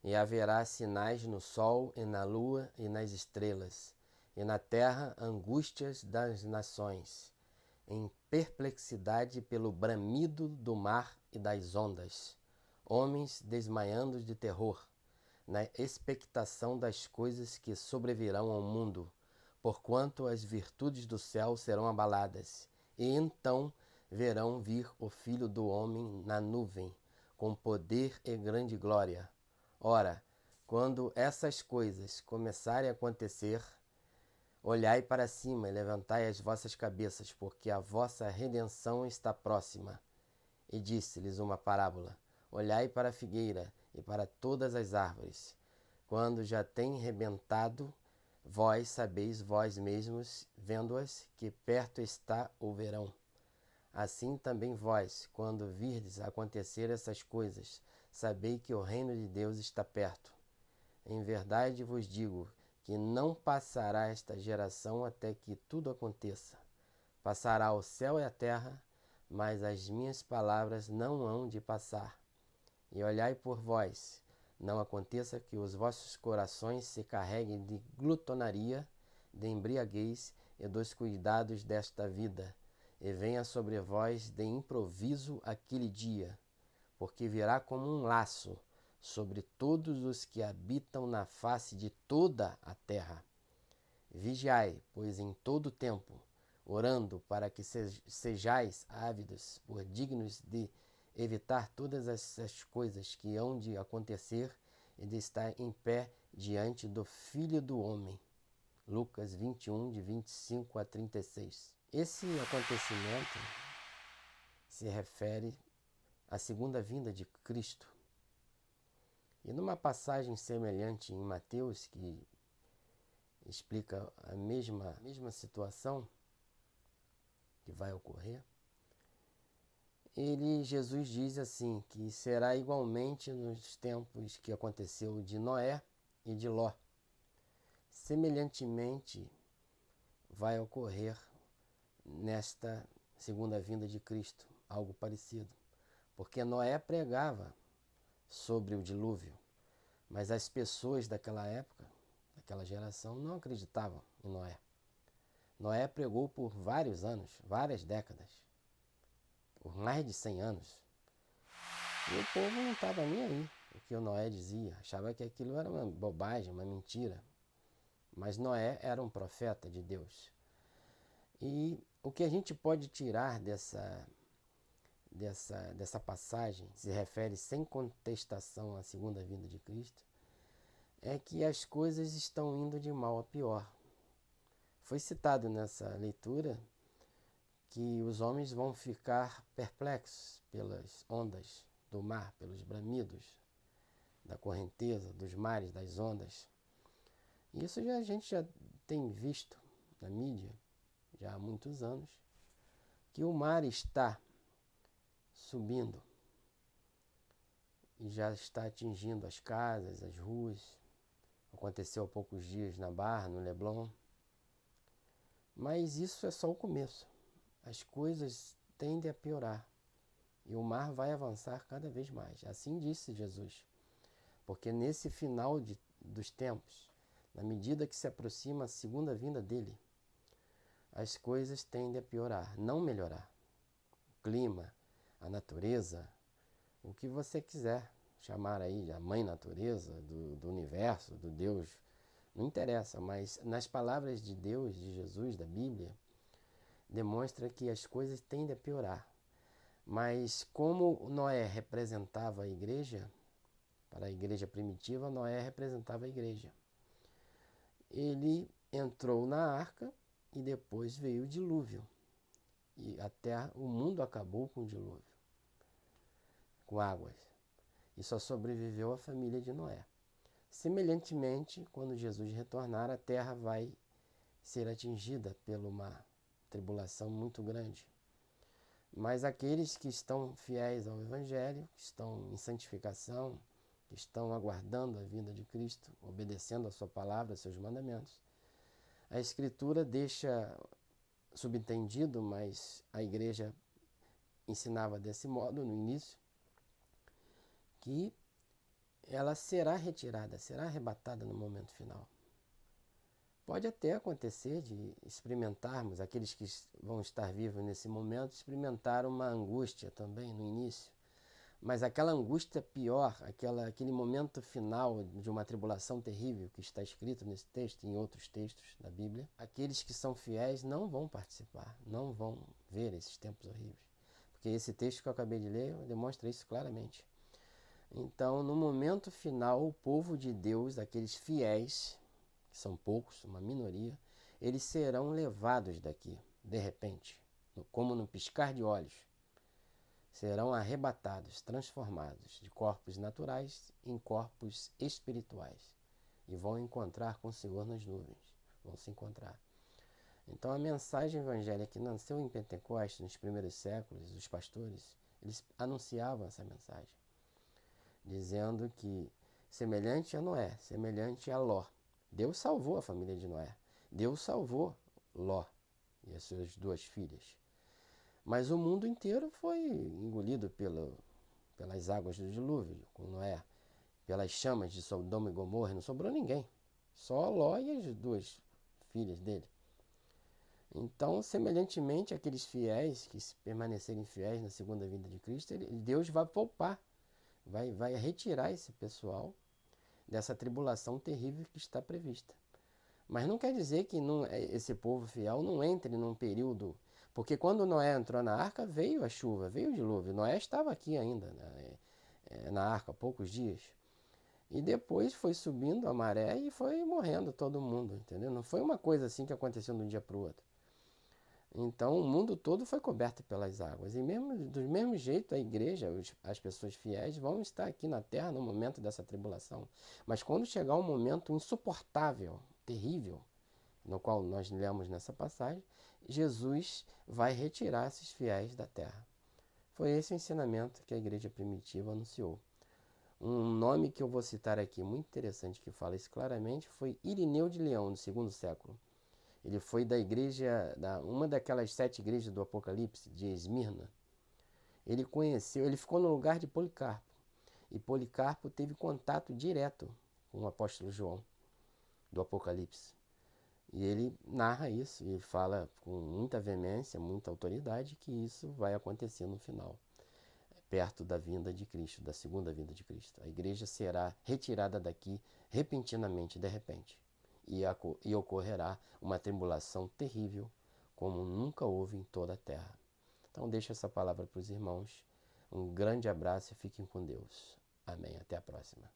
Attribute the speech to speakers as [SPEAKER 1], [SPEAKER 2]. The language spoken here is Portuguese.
[SPEAKER 1] E haverá sinais no sol e na lua e nas estrelas, e na terra angústias das nações, em perplexidade pelo bramido do mar e das ondas, homens desmaiando de terror, na expectação das coisas que sobrevirão ao mundo, porquanto as virtudes do céu serão abaladas, e então verão vir o Filho do Homem na nuvem, com poder e grande glória. Ora, quando essas coisas começarem a acontecer, olhai para cima e levantai as vossas cabeças, porque a vossa redenção está próxima. E disse-lhes uma parábola: olhai para a figueira e para todas as árvores. Quando já têm rebentado, vós sabeis vós mesmos, vendo-as, que perto está o verão. Assim também vós, quando virdes acontecer essas coisas, sabei que o reino de Deus está perto. Em verdade vos digo que não passará esta geração até que tudo aconteça. Passará o céu e a terra, mas as minhas palavras não hão de passar. E olhai por vós, não aconteça que os vossos corações se carreguem de glutonaria, de embriaguez e dos cuidados desta vida, e venha sobre vós de improviso aquele dia, porque virá como um laço sobre todos os que habitam na face de toda a terra. Vigiai, pois em todo o tempo, orando para que sejais ávidos por dignos de evitar todas essas coisas que hão de acontecer e de estar em pé diante do Filho do Homem. Lucas 21, de 25 a 36. Esse acontecimento se refere à segunda vinda de Cristo. E numa passagem semelhante em Mateus, que explica a mesma situação que vai ocorrer, Jesus diz assim, que será igualmente nos tempos que aconteceu de Noé e de Ló. Semelhantemente vai ocorrer nesta segunda vinda de Cristo, algo parecido. Porque Noé pregava sobre o dilúvio, mas as pessoas daquela época, daquela geração, não acreditavam em Noé. Noé pregou por vários anos, várias décadas, por mais de 100 anos. E o povo não estava nem aí o que o Noé dizia, achava que aquilo era uma bobagem, uma mentira. Mas Noé era um profeta de Deus. E o que a gente pode tirar dessa passagem, se refere sem contestação à segunda vinda de Cristo, é que as coisas estão indo de mal a pior. Foi citado nessa leitura que os homens vão ficar perplexos pelas ondas do mar, pelos bramidos da correnteza, dos mares, das ondas. Isso a gente já tem visto na mídia, já há muitos anos, que o mar está subindo e já está atingindo as casas, as ruas. Aconteceu há poucos dias na Barra, no Leblon. Mas isso é só o começo. As coisas tendem a piorar e o mar vai avançar cada vez mais. Assim disse Jesus. Porque nesse final dos tempos, na medida que se aproxima a segunda vinda dele, as coisas tendem a piorar, não melhorar. O clima, a natureza, o que você quiser chamar aí de a mãe natureza, do universo, do Deus, não interessa, mas nas palavras de Deus, de Jesus, da Bíblia, demonstra que as coisas tendem a piorar. Mas como Noé representava a igreja, para a igreja primitiva, Noé representava a igreja. Ele entrou na arca e depois veio o dilúvio. E a terra, o mundo acabou com o dilúvio, com águas. E só sobreviveu a família de Noé. Semelhantemente, quando Jesus retornar, a terra vai ser atingida por uma tribulação muito grande. Mas aqueles que estão fiéis ao Evangelho, que estão em santificação, que estão aguardando a vinda de Cristo, obedecendo a sua palavra, aos seus mandamentos, a Escritura deixa subentendido, mas a igreja ensinava desse modo no início, que ela será retirada, será arrebatada no momento final. Pode até acontecer de experimentarmos, aqueles que vão estar vivos nesse momento, experimentar uma angústia também no início. Mas aquela angústia pior, aquele momento final de uma tribulação terrível que está escrito nesse texto e em outros textos da Bíblia, aqueles que são fiéis não vão participar, não vão ver esses tempos horríveis. Porque esse texto que eu acabei de ler demonstra isso claramente. Então, no momento final, o povo de Deus, aqueles fiéis, que são poucos, uma minoria, eles serão levados daqui, de repente, como no piscar de olhos. Serão arrebatados, transformados de corpos naturais em corpos espirituais e vão encontrar com o Senhor nas nuvens, vão se encontrar. Então a mensagem evangélica que nasceu em Pentecostes nos primeiros séculos, os pastores, eles anunciavam essa mensagem, dizendo que semelhante a Noé, semelhante a Ló, Deus salvou a família de Noé, Deus salvou Ló e as suas duas filhas. Mas o mundo inteiro foi engolido pelas águas do dilúvio, com Noé, pelas chamas de Sodoma e Gomorra, não sobrou ninguém. Só Ló e as duas filhas dele. Então, semelhantemente àqueles fiéis que permanecerem fiéis na segunda vinda de Cristo, Deus vai poupar, vai retirar esse pessoal dessa tribulação terrível que está prevista. Mas não quer dizer que esse povo fiel não entre num período. Porque quando Noé entrou na arca, veio a chuva, veio o dilúvio. Noé estava aqui ainda, na arca, há poucos dias. E depois foi subindo a maré e foi morrendo todo mundo, entendeu? Não foi uma coisa assim que aconteceu de um dia para o outro. Então o mundo todo foi coberto pelas águas. E mesmo do mesmo jeito a igreja, as pessoas fiéis vão estar aqui na terra no momento dessa tribulação. Mas quando chegar um momento insuportável, terrível, no qual nós lemos nessa passagem, Jesus vai retirar esses fiéis da terra. Foi esse o ensinamento que a igreja primitiva anunciou. Um nome que eu vou citar aqui, muito interessante, que fala isso claramente, foi Irineu de Leão, do segundo século. Ele foi da igreja, uma daquelas 7 igrejas do Apocalipse, de Esmirna. Ele ficou no lugar de Policarpo. E Policarpo teve contato direto com o apóstolo João, do Apocalipse. E ele narra isso, e fala com muita veemência, muita autoridade, que isso vai acontecer no final, perto da vinda de Cristo, da segunda vinda de Cristo. A igreja será retirada daqui repentinamente, de repente, e ocorrerá uma tribulação terrível, como nunca houve em toda a terra. Então deixo essa palavra para os irmãos. Um grande abraço e fiquem com Deus. Amém. Até a próxima.